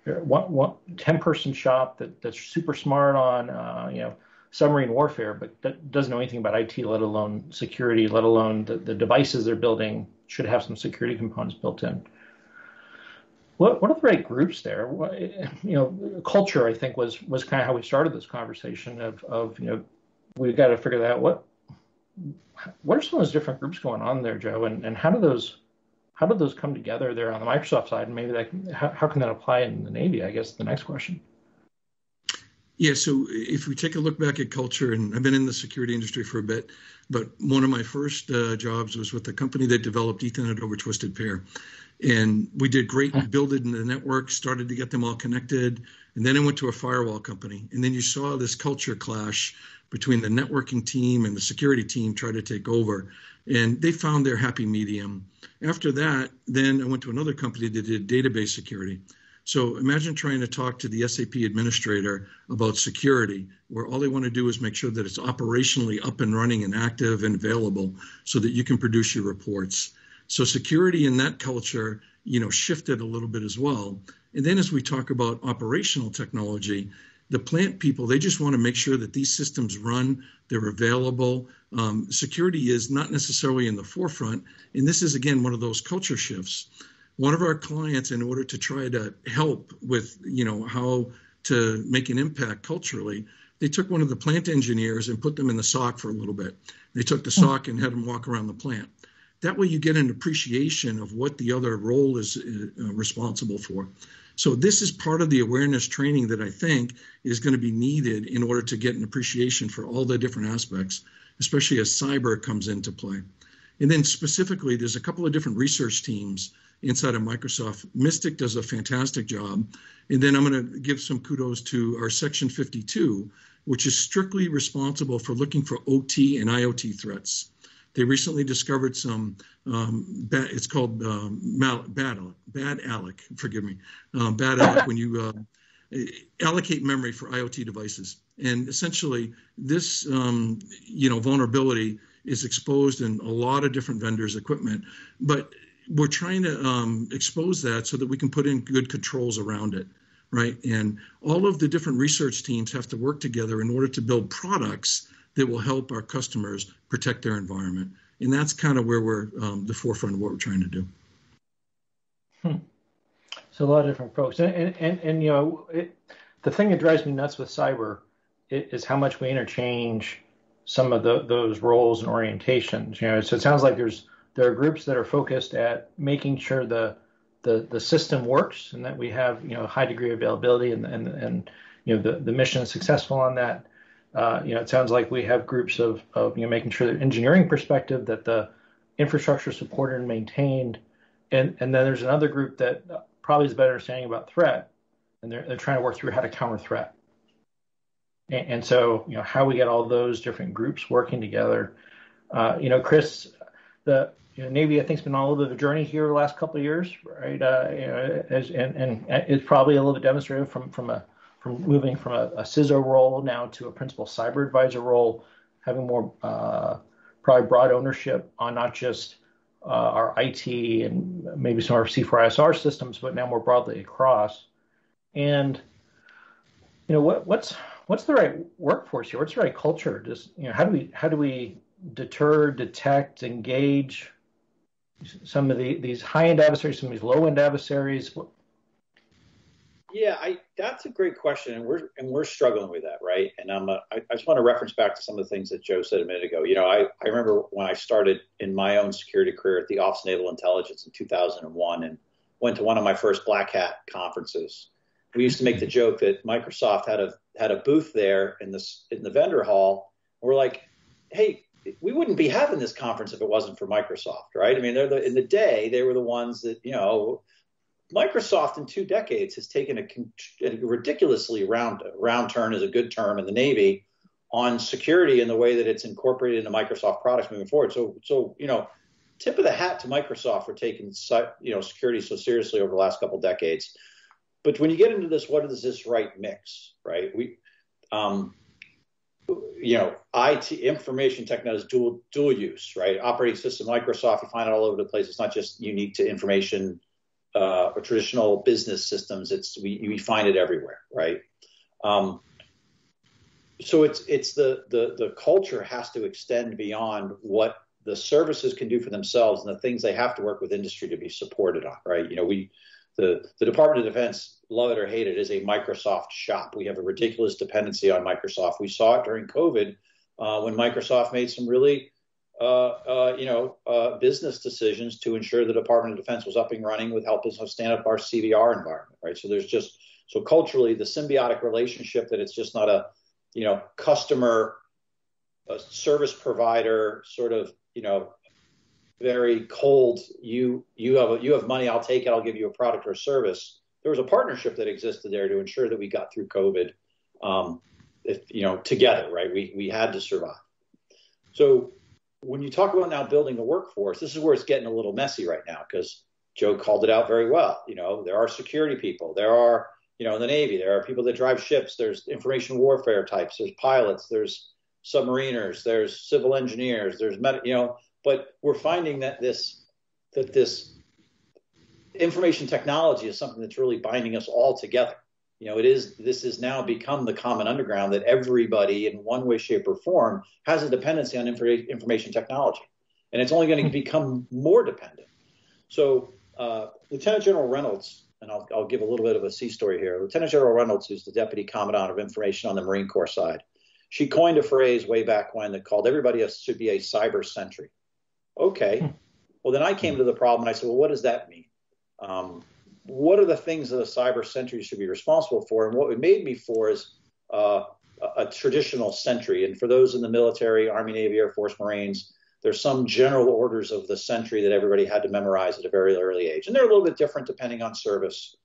10-person shop that's super smart on, submarine warfare, but that doesn't know anything about IT, let alone security, let alone the devices they're building should have some security components built in. What are the right groups there? Culture, I think, was kind of how we started this conversation of we've got to figure that out. What are some of those different groups going on there, Joe? And how do those come together there on the Microsoft side? And maybe how can that apply in the Navy? I guess the next question. Yeah, so if we take a look back at culture, and I've been in the security industry for a bit, but one of my first jobs was with a company that developed Ethernet over Twisted Pair. And we did great building the network, started to get them all connected. And then I went to a firewall company. And then you saw this culture clash between the networking team and the security team try to take over. And they found their happy medium. After that, then I went to another company that did database security. So imagine trying to talk to the SAP administrator about security, where all they want to do is make sure that it's operationally up and running and active and available so that you can produce your reports. So security in that culture, shifted a little bit as well. And then as we talk about operational technology, the plant people, they just want to make sure that these systems run, they're available. Security is not necessarily in the forefront. And this is, again, one of those culture shifts. One of our clients, in order to try to help with, how to make an impact culturally, they took one of the plant engineers and put them in the SOC for a little bit. They took the SOC and had them walk around the plant. That way you get an appreciation of what the other role is responsible for. So this is part of the awareness training that I think is going to be needed in order to get an appreciation for all the different aspects, especially as cyber comes into play. And then specifically, there's a couple of different research teams inside of Microsoft. Mystic does a fantastic job. And then I'm going to give some kudos to our Section 52, which is strictly responsible for looking for OT and IoT threats. They recently discovered some, it's called bad alloc, forgive me, bad alloc when you allocate memory for IoT devices. And essentially this, vulnerability is exposed in a lot of different vendors' equipment, but we're trying to expose that so that we can put in good controls around it, right? And all of the different research teams have to work together in order to build products that will help our customers protect their environment. And that's kind of where we're the forefront of what we're trying to do. So a lot of different folks. And the thing that drives me nuts with cyber is how much we interchange some of those roles and orientations. So it sounds like there are groups that are focused at making sure the system works and that we have high degree of availability and the mission is successful on that. It sounds like we have groups of making sure that engineering perspective that the infrastructure is supported and maintained, and then there's another group that probably has a better understanding about threat, and they're trying to work through how to counter threat. And so how we get all those different groups working together. Chris, the Navy I think has been on a little bit of a journey here the last couple of years, right? And it's probably a little bit demonstrative from moving from a CISO role now to a principal cyber advisor role, having more probably broad ownership on not just our IT and maybe some of our C4ISR systems, but now more broadly across. And what's the right workforce here? What's the right culture? Just how do we deter, detect, engage some of these high-end adversaries, some of these low-end adversaries? Yeah, that's a great question, and we're struggling with that, right? And I just want to reference back to some of the things that Joe said a minute ago. I remember when I started in my own security career at the Office of Naval Intelligence in 2001, and went to one of my first Black Hat conferences. We used to make the joke that Microsoft had a booth there in the vendor hall. We're like, hey, we wouldn't be having this conference if it wasn't for Microsoft, right? I mean, in the day they were the ones that Microsoft in 2 decades has taken a ridiculously round turn, is a good term in the Navy, on security in the way that it's incorporated into Microsoft products moving forward. So tip of the hat to Microsoft for taking security so seriously over the last couple of decades. But when you get into this, what is this right mix, right? IT, information technology, dual use, right? Operating system, Microsoft, you find it all over the place. It's not just unique to information or traditional business systems. We find it everywhere, right? So it's the culture has to extend beyond what the services can do for themselves and the things they have to work with industry to be supported on, right? The Department of Defense, love it or hate it, is a Microsoft shop. We have a ridiculous dependency on Microsoft. We saw it during COVID when Microsoft made some really business decisions to ensure the Department of Defense was up and running with helping us stand up our CVR environment, right? So culturally, the symbiotic relationship that it's just not a, customer, a service provider sort of, very cold, you have money, I'll take it, I'll give you a product or a service. There was a partnership that existed there to ensure that we got through COVID, together, right? We had to survive. So when you talk about now building a workforce, this is where it's getting a little messy right now, because Joe called it out very well. There are security people. There are, in the Navy, there are people that drive ships. There's information warfare types. There's pilots. There's submariners. There's civil engineers. There's but we're finding that this information technology is something that's really binding us all together. This has now become the common underground that everybody in one way, shape, or form has a dependency on information technology. And it's only going to become more dependent. So Lieutenant General Reynolds, and I'll give a little bit of a C story here. Lieutenant General Reynolds, who's the Deputy Commandant of Information on the Marine Corps side, she coined a phrase way back when that called everybody should be a cyber sentry. Okay. Well, then I came to the problem and I said, well, what does that mean? What are the things that a cyber sentry should be responsible for? And what it made me for is a traditional sentry. And for those in the military, Army, Navy, Air Force, Marines, there's some general orders of the sentry that everybody had to memorize at a very early age. And they're a little bit different depending on service,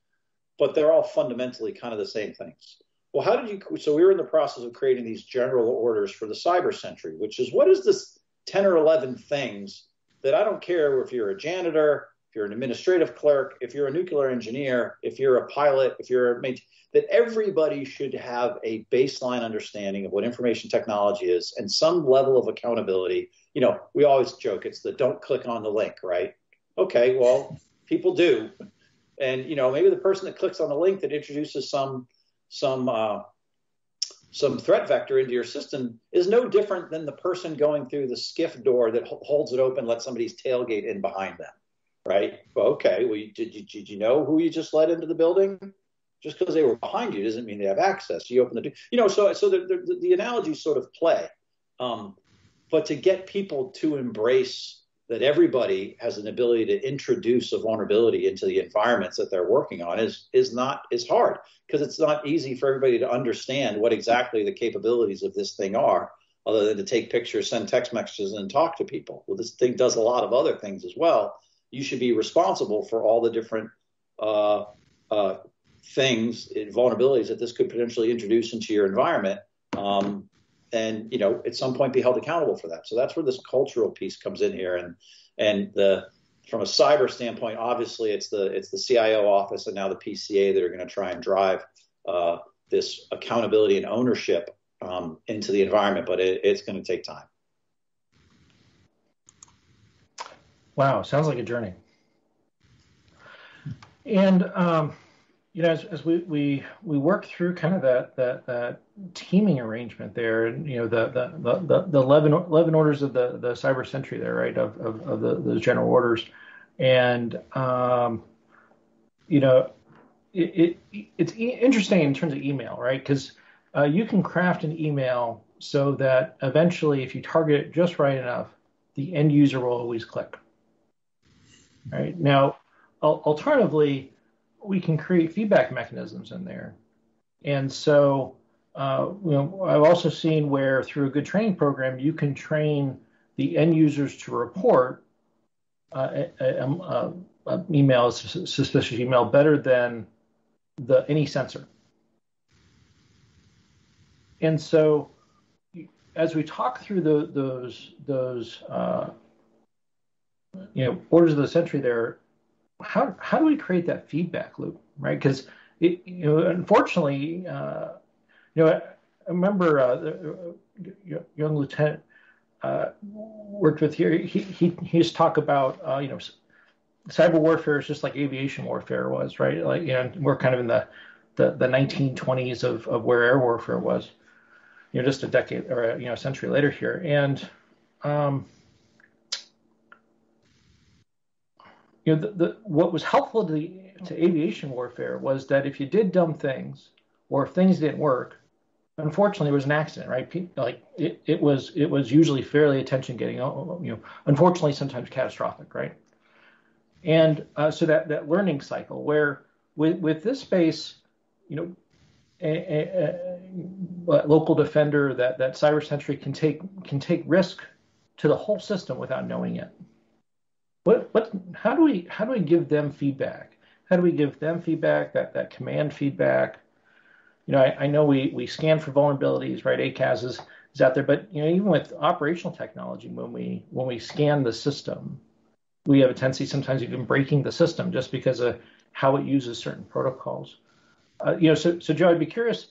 but they're all fundamentally kind of the same things. Well, so we were in the process of creating these general orders for the cyber sentry, which is, what is this 10 or 11 things that I don't care if you're a janitor, if you're an administrative clerk, if you're a nuclear engineer, if you're a pilot, if you're a that everybody should have a baseline understanding of what information technology is and some level of accountability. You know, we always joke, it's the don't click on the link, right? Okay, well, people do. And, you know, maybe the person that clicks on the link that introduces some threat vector into your system is no different than the person going through the skiff door that holds it open, lets somebody's tailgate in behind them, right? Well, okay, well, did you know who you just let into the building? Just because they were behind you doesn't mean they have access. You open the door, you know, so the analogies sort of play. But to get people to embrace that everybody has an ability to introduce a vulnerability into the environments that they're working on is hard, because it's not easy for everybody to understand what exactly the capabilities of this thing are, other than to take pictures, send text messages, and talk to people. Well, this thing does a lot of other things as well. You should be responsible for all the different things, vulnerabilities that this could potentially introduce into your environment. And, you know, at some point be held accountable for that. So that's where this cultural piece comes in here. And from a cyber standpoint, obviously it's the CIO office and now the PCA that are going to try and drive this accountability and ownership into the environment, but it's going to take time. Wow, sounds like a journey. And you know, as we work through kind of that teaming arrangement there, and you know the 11 orders of the cyber sentry there, right, of those general orders, and you know, it's interesting in terms of email, right? Because you can craft an email so that eventually, if you target it just right enough, the end user will always click. Right now, alternatively, we can create feedback mechanisms in there. And so, you know, I've also seen where through a good training program, you can train the end users to report email, suspicious email, better than any sensor. And so, as we talk through those you know, orders of the century there, how do we create that feedback loop, right? Because you know, unfortunately, you know, I remember young lieutenant worked with here. He used to talk about you know, cyber warfare is just like aviation warfare was, right? Like, you know, we're kind of in the 1920s of where air warfare was, you know, just a decade or you know, a century later here. And you know, what was helpful to aviation warfare was that if you did dumb things or if things didn't work, unfortunately, it was an accident, right? Like it was usually fairly attention-getting, you know, unfortunately, sometimes catastrophic, right? And so that learning cycle where with this space, you know, a local defender that cyber sentry can take risk to the whole system without knowing it. How do we give them feedback? How do we give them feedback, that command feedback? You know, I know we scan for vulnerabilities, right? ACAS is out there, but you know, even with operational technology, when we scan the system, we have a tendency sometimes even breaking the system just because of how it uses certain protocols. You know, so Joe, I'd be curious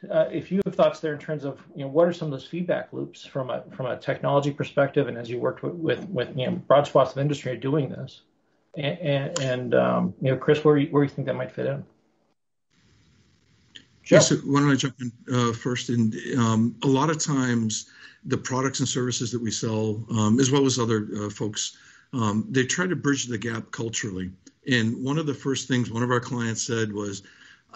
if you have thoughts there in terms of, you know, what are some of those feedback loops from a technology perspective, and as you worked with you know, broad swaths of industry doing this, and you know, Chris, where do you think that might fit in? Yeah, so why don't I jump in first? And a lot of times, the products and services that we sell, as well as other folks, they try to bridge the gap culturally. And one of the first things one of our clients said was,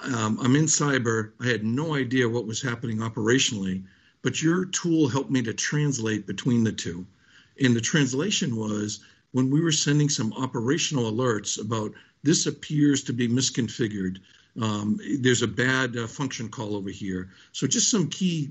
I'm in cyber. I had no idea what was happening operationally, but your tool helped me to translate between the two. And the translation was when we were sending some operational alerts about this appears to be misconfigured. There's a bad function call over here. So just some key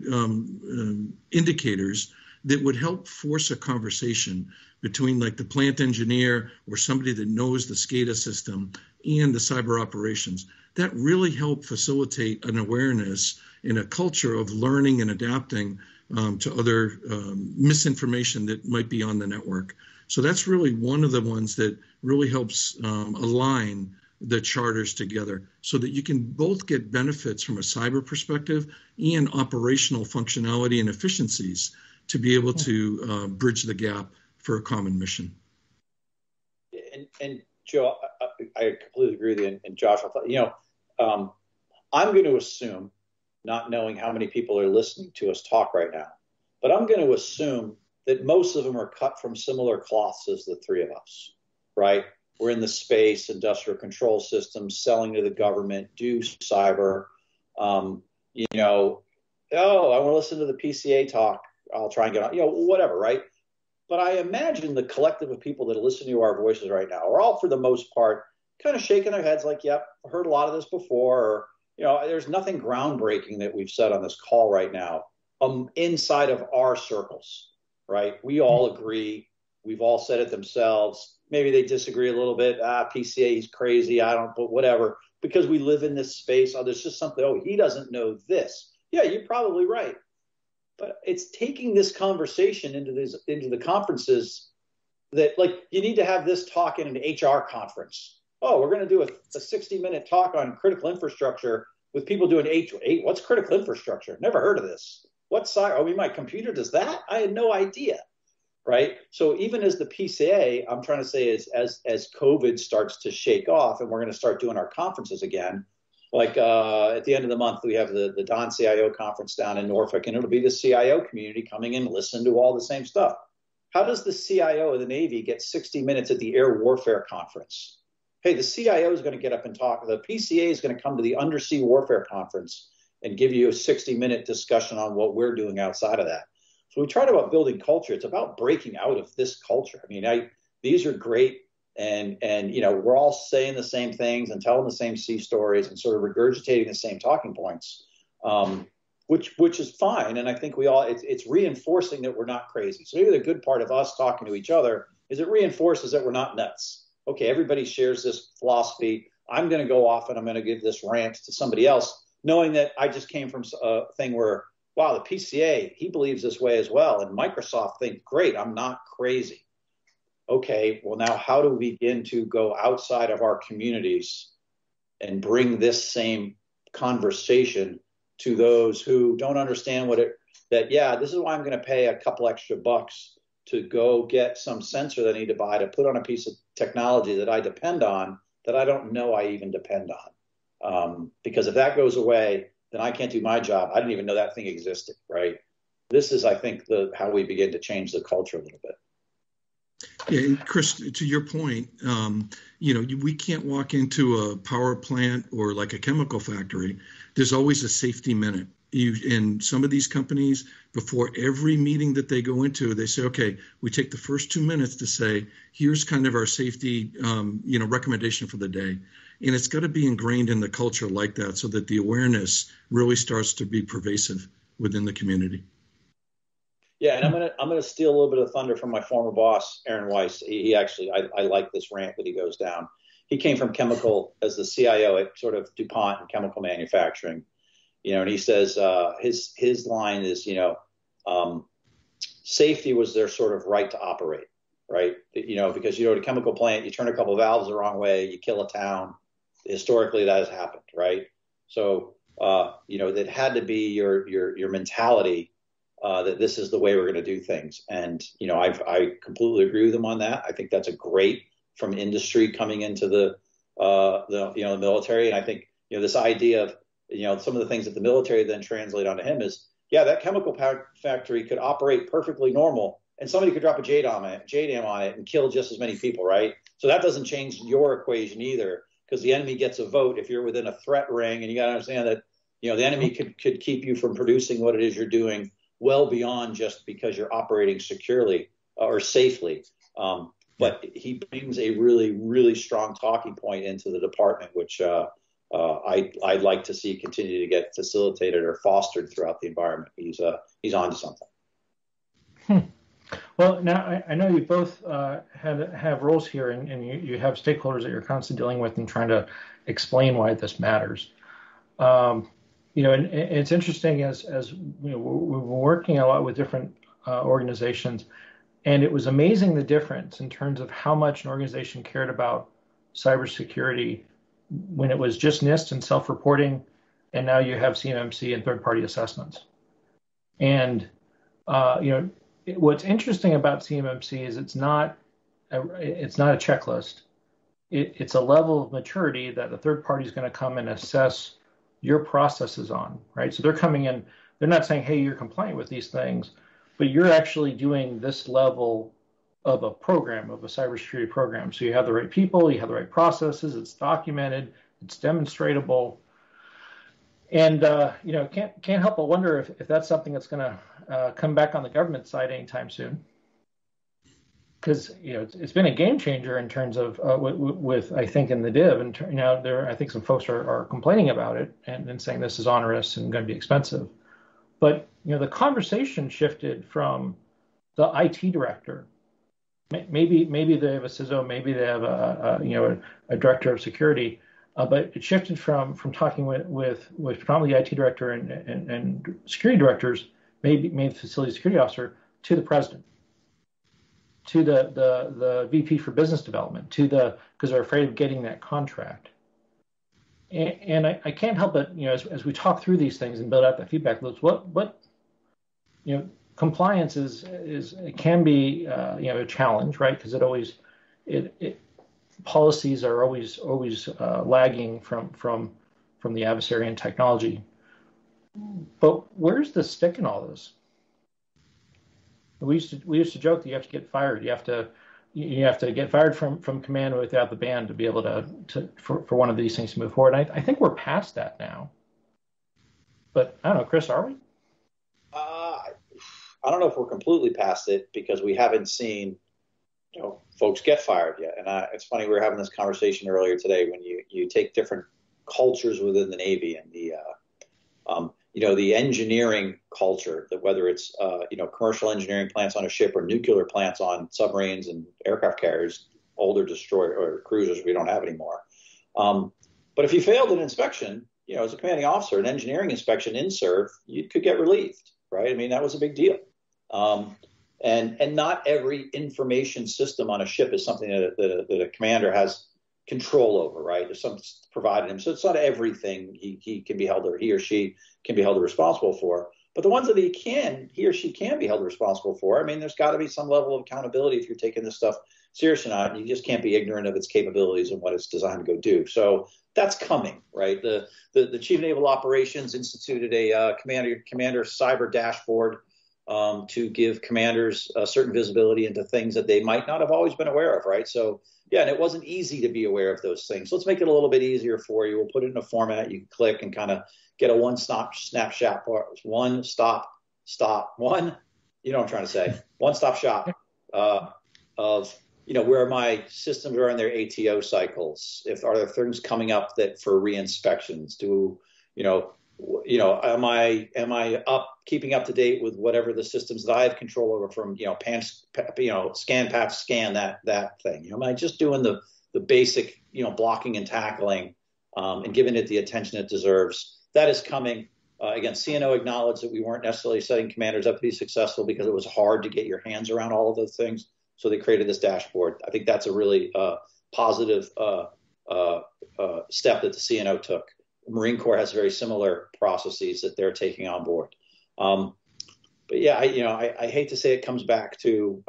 indicators that would help force a conversation between like the plant engineer or somebody that knows the SCADA system and the cyber operations. That really helped facilitate an awareness in a culture of learning and adapting to other misinformation that might be on the network. So that's really one of the ones that really helps align the charters together so that you can both get benefits from a cyber perspective and operational functionality and efficiencies to be able to bridge the gap for a common mission. And Joe, I completely agree with you. And Josh, I'm going to assume, not knowing how many people are listening to us talk right now, but I'm going to assume that most of them are cut from similar cloths as the three of us, right? We're in the space, industrial control systems, selling to the government, do cyber. Oh, I want to listen to the PCA talk. I'll try and get on, whatever, right? But I imagine the collective of people that are listening to our voices right now are all, for the most part, kind of shaking their heads like, yep, I've heard a lot of this before. Or, there's nothing groundbreaking that we've said on this call right now inside of our circles, right? We all agree. We've all said it themselves. Maybe they disagree a little bit. PCA, he's crazy. But whatever. Because we live in this space. There's just something, he doesn't know this. Yeah, you're probably right. But it's taking this conversation into the conferences that, like, you need to have this talk in an HR conference. Oh, we're going to do a 60-minute talk on critical infrastructure with people doing what's critical infrastructure? Never heard of this. What's cyber? My computer does that? I had no idea. Right. So even as the PCA, I'm trying to say is as COVID starts to shake off and we're going to start doing our conferences again, like at the end of the month, we have the Don CIO conference down in Norfolk, and it'll be the CIO community coming in and listen to all the same stuff. How does the CIO of the Navy get 60 minutes at the Air Warfare Conference? Hey, the CIO is going to get up and talk. The PCA is going to come to the Undersea Warfare Conference and give you a 60-minute discussion on what we're doing outside of that. So we try about building culture. It's about breaking out of this culture. These are great. And we're all saying the same things and telling the same sea stories and sort of regurgitating the same talking points, which is fine. And I think it's reinforcing that we're not crazy. So maybe the good part of us talking to each other is it reinforces that we're not nuts. Okay, everybody shares this philosophy. I'm going to go off and I'm going to give this rant to somebody else, knowing that I just came from a thing where, wow, the PCA, he believes this way as well. And Microsoft thinks, great, I'm not crazy. Okay, well, now how do we begin to go outside of our communities and bring this same conversation to those who don't understand this is why I'm going to pay a couple extra bucks to go get some sensor that I need to buy to put on a piece of technology that I depend on that I don't know I even depend on. Because if that goes away, then I can't do my job. I didn't even know that thing existed, right? This is, I think, how we begin to change the culture a little bit. Yeah, and Chris, to your point, we can't walk into a power plant or like a chemical factory. There's always a safety minute. In some of these companies, before every meeting that they go into, they say, okay, we take the first 2 minutes to say, here's kind of our safety, recommendation for the day. And it's got to be ingrained in the culture like that so that the awareness really starts to be pervasive within the community. Yeah, and I'm gonna steal a little bit of thunder from my former boss, Aaron Weiss. He actually, I like this rant that he goes down. He came from chemical as the CIO at sort of DuPont and chemical manufacturing, and he says his line is, safety was their sort of right to operate, right? Because at a chemical plant, you turn a couple of valves the wrong way, you kill a town. Historically, that has happened, right? So that had to be your mentality. That this is the way we're going to do things. And, I completely agree with them on that. I think that's a great from industry coming into the military. And I think, this idea of, some of the things that the military then translate onto him is, yeah, that chemical factory could operate perfectly normal and somebody could drop a JDAM on it and kill just as many people, right? So that doesn't change your equation either, because the enemy gets a vote if you're within a threat ring, and you got to understand that, the enemy could keep you from producing what it is you're doing well beyond just because you're operating securely or safely. But he brings a really, really strong talking point into the department, which I'd like to see continue to get facilitated or fostered throughout the environment. He's on to something. Well, now I know you both have roles here, and you have stakeholders that you're constantly dealing with and trying to explain why this matters. and it's interesting as we're working a lot with different organizations, and it was amazing the difference in terms of how much an organization cared about cybersecurity when it was just NIST and self-reporting, and now you have CMMC and third-party assessments. And what's interesting about CMMC is it's not a checklist. It's a level of maturity that the third party is going to come and assess your processes on, right? So they're coming in, they're not saying, hey, you're compliant with these things, but you're actually doing this level of a program, of a cybersecurity program. So you have the right people, you have the right processes, it's documented, it's demonstratable. And, can't help but wonder if that's something that's going to come back on the government side anytime soon. Because, it's been a game changer in terms of with I think, in the div. And I think some folks are complaining about it and saying this is onerous and going to be expensive. But, the conversation shifted from the IT director. Maybe they have a CISO, maybe they have a director of security. But it shifted from talking with probably the IT director and security directors, maybe the facility security officer, to the president, to the VP for business development, because they're afraid of getting that contract. And I can't help but, as we talk through these things and build out the feedback loops, what compliance it can be a challenge, right? Because policies are always lagging from the adversary and technology. But where's the stick in all this? We used to joke that you have to get fired. You have to get fired from command without the band to be able for one of these things to move forward. And I think we're past that now. But I don't know, Chris, are we? I don't know if we're completely past it, because we haven't seen folks get fired yet. And it's funny, we were having this conversation earlier today. When you take different cultures within the Navy and the engineering culture, that whether it's commercial engineering plants on a ship or nuclear plants on submarines and aircraft carriers, older destroyer or cruisers we don't have anymore. But if you failed an inspection, as a commanding officer, an engineering inspection in serve, you could get relieved, right? I mean, that was a big deal. And not every information system on a ship is something that a commander has control over, right? There's something provided him. So it's not everything he can be held, or he or she can be held responsible for. But the ones that he or she can be held responsible for, I mean, there's got to be some level of accountability if you're taking this stuff serious or not. You just can't be ignorant of its capabilities and what it's designed to go do. So that's coming, right? The Chief of Naval Operations instituted a commander cyber dashboard to give commanders certain visibility into things that they might not have always been aware of, right? So, yeah, and it wasn't easy to be aware of those things. So let's make it a little bit easier for you. We'll put it in a format you can click and kind of get a one-stop snapshot, one stop, you know what I'm trying to say, one-stop shop of, where my systems are in their ATO cycles. Are there things coming up that for re-inspections? Am I keeping up to date with whatever the systems that I have control over from, scan patch, scan that thing? Am I just doing the basic, blocking and tackling and giving it the attention it deserves? That is coming. Again, CNO acknowledged that we weren't necessarily setting commanders up to be successful because it was hard to get your hands around all of those things. So they created this dashboard. I think that's a really positive step that the CNO took. The Marine Corps has very similar processes that they're taking on board. But yeah, I hate to say it comes back to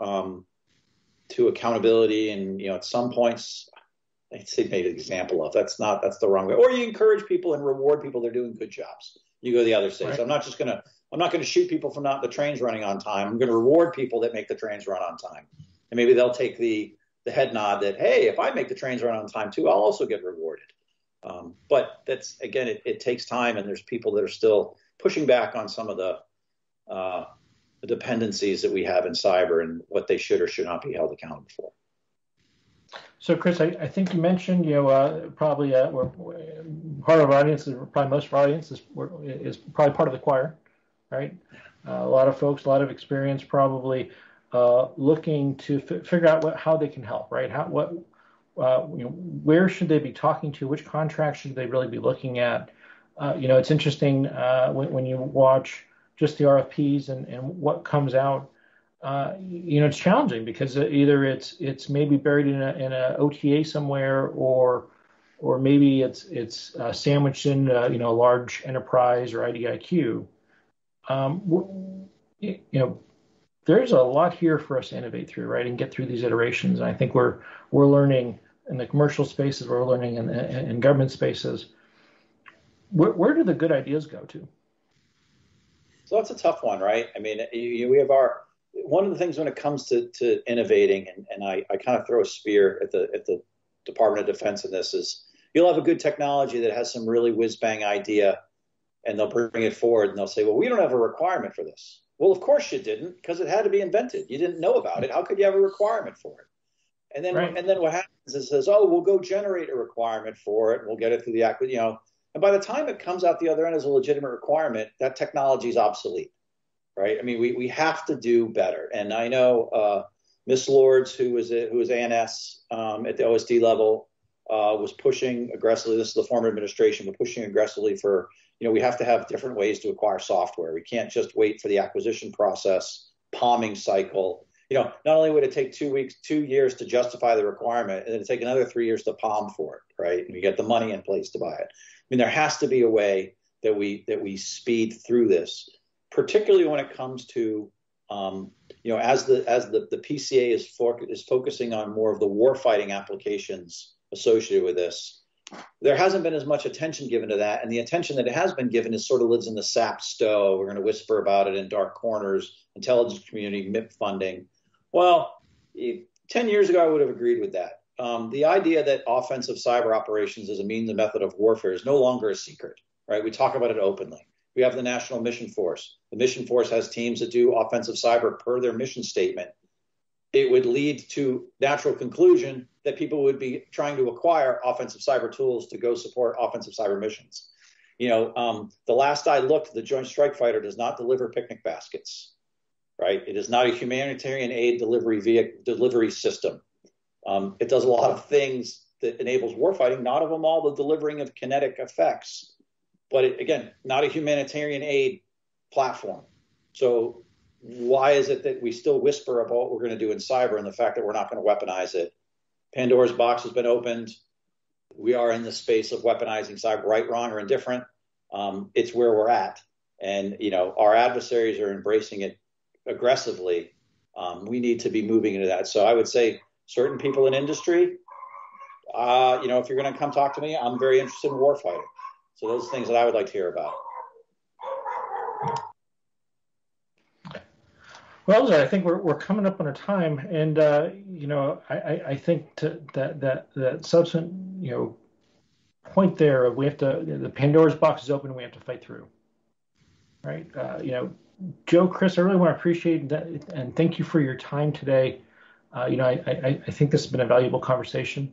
accountability, and at some points, I'd say made an example of. That's the wrong way. Or you encourage people and reward people that are doing good jobs. You go the other stage. Right. I'm not gonna shoot people for the trains running on time. I'm gonna reward people that make the trains run on time, and maybe they'll take the head nod that, hey, if I make the trains run on time too, I'll also get rewarded. But that's, again, it takes time, and there's people that are still pushing back on some of the dependencies that we have in cyber and what they should or should not be held accountable for. So, Chris, I think you mentioned, probably part of our audience, probably most of our audience is probably part of the choir, right? A lot of folks, a lot of experience, probably looking to figure out how they can help, right? Where should they be talking to? Which contracts should they really be looking at? It's interesting when you watch just the RFPs and what comes out. It's challenging because either it's maybe buried in a OTA somewhere, or maybe it's sandwiched in a large enterprise or IDIQ. There's a lot here for us to innovate through, right, and get through these iterations. And I think we're learning in the commercial spaces, we're learning in government spaces. Where do the good ideas go to? So that's a tough one, right? I mean, we have one of the things when it comes to innovating, and I kind of throw a spear at the Department of Defense in this, is you'll have a good technology that has some really whiz-bang idea, and they'll bring it forward and they'll say, well, we don't have a requirement for this. Well, of course you didn't, because it had to be invented. You didn't know about it. How could you have a requirement for it? And then, right. And then what happens is it says, oh, we'll go generate a requirement for it, and we'll get it through the acquisition, And by the time it comes out the other end as a legitimate requirement, that technology is obsolete, right? I mean, we have to do better. And I know Miss Lords, who was ANS at the OSD level, was pushing aggressively. This is the former administration, but pushing aggressively for, we have to have different ways to acquire software. We can't just wait for the acquisition process, palming cycle. Not only would it take 2 years to justify the requirement, and then it'd take another 3 years to palm for it, right? And you get the money in place to buy it. I mean, there has to be a way that we speed through this, particularly when it comes to, as the PCA is focusing on more of the warfighting applications associated with this. There hasn't been as much attention given to that, and the attention that it has been given is sort of lives in the SAP stow. We're going to whisper about it in dark corners, intelligence community, MIP funding. Well, 10 years ago, I would have agreed with that. The idea that offensive cyber operations is a means and method of warfare is no longer a secret, right? We talk about it openly. We have the National Mission Force. The Mission Force has teams that do offensive cyber per their mission statement. It would lead to natural conclusion that people would be trying to acquire offensive cyber tools to go support offensive cyber missions. The last I looked, the Joint Strike Fighter does not deliver picnic baskets, right? It is not a humanitarian aid delivery system. It does a lot of things that enables warfighting, not of them all the delivering of kinetic effects, but again, not a humanitarian aid platform. So why is it that we still whisper about what we're going to do in cyber and the fact that we're not going to weaponize it? Pandora's box has been opened. We are in the space of weaponizing cyber, right, wrong, or indifferent. It's where we're at. And, our adversaries are embracing it aggressively. We need to be moving into that. So I would say certain people in industry, if you're going to come talk to me, I'm very interested in warfighting. So those are things that I would like to hear about. Well, I think we're coming up on a time, and I think that subsequent point there of we have to, the Pandora's box is open and we have to fight through, right? Joe, Chris, I really want to appreciate that and thank you for your time today. I think this has been a valuable conversation.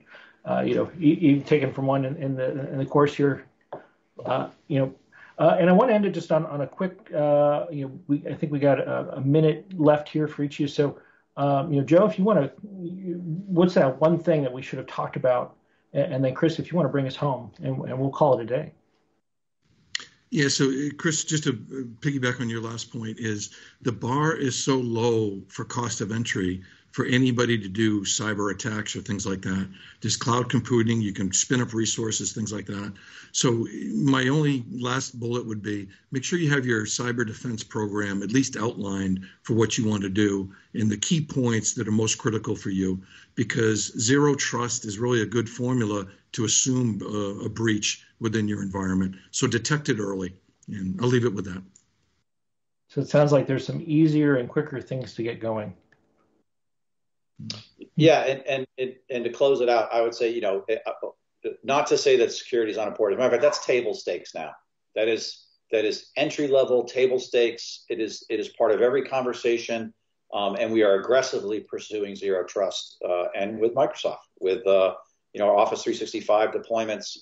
You've taken from one in the course here, and I want to end it just on a quick, I think we got a minute left here for each of you. So, Joe, if you want to, what's that one thing that we should have talked about? And then Chris, if you want to bring us home, and we'll call it a day. Yeah, so Chris, just to piggyback on your last point, is the bar is so low for cost of entry for anybody to do cyber attacks or things like that. There's cloud computing, you can spin up resources, things like that. So my only last bullet would be make sure you have your cyber defense program at least outlined for what you want to do and the key points that are most critical for you, because zero trust is really a good formula to assume a breach within your environment. So detect it early, and I'll leave it with that. So it sounds like there's some easier and quicker things to get going. Yeah, and to close it out, I would say, not to say that security is unimportant. Matter of fact, that's table stakes now. That is entry level table stakes. It is part of every conversation, and we are aggressively pursuing zero trust. And with Microsoft, with our Office 365 deployments,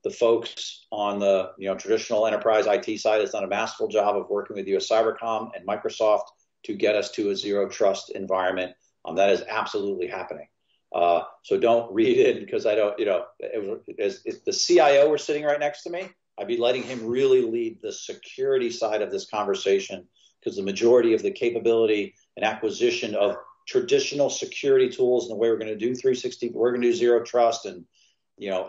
the folks on the traditional enterprise IT side has done a masterful job of working with US Cybercom and Microsoft to get us to a zero trust environment. That is absolutely happening. So don't read it because I don't, if the CIO were sitting right next to me, I'd be letting him really lead the security side of this conversation, because the majority of the capability and acquisition of traditional security tools and the way we're going to do 360, we're going to do zero trust and,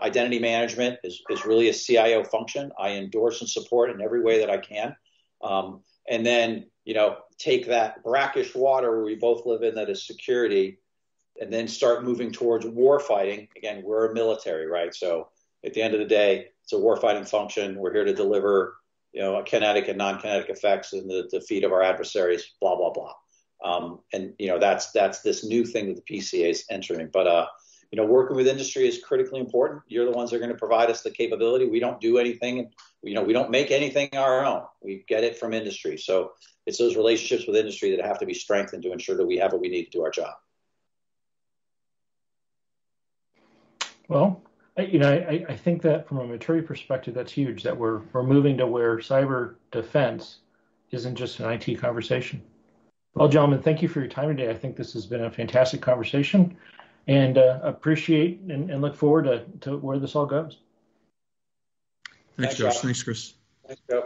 identity management is really a CIO function. I endorse and support in every way that I can. And then, take that brackish water where we both live in, that is security, and then start moving towards warfighting. Again, we're a military, right? So at the end of the day, it's a warfighting function. We're here to deliver, kinetic and non-kinetic effects in the defeat of our adversaries, blah, blah, blah. And that's this new thing that the PCA is entering. But, working with industry is critically important. You're the ones that are going to provide us the capability. We don't do anything. We don't make anything our own. We get it from industry. So it's those relationships with industry that have to be strengthened to ensure that we have what we need to do our job. Well, I think that from a maturity perspective, that's huge, that we're moving to where cyber defense isn't just an IT conversation. Well, gentlemen, thank you for your time today. I think this has been a fantastic conversation, and appreciate and look forward to where this all goes. Thanks, Josh. Thanks, Chris. Thanks, Joe.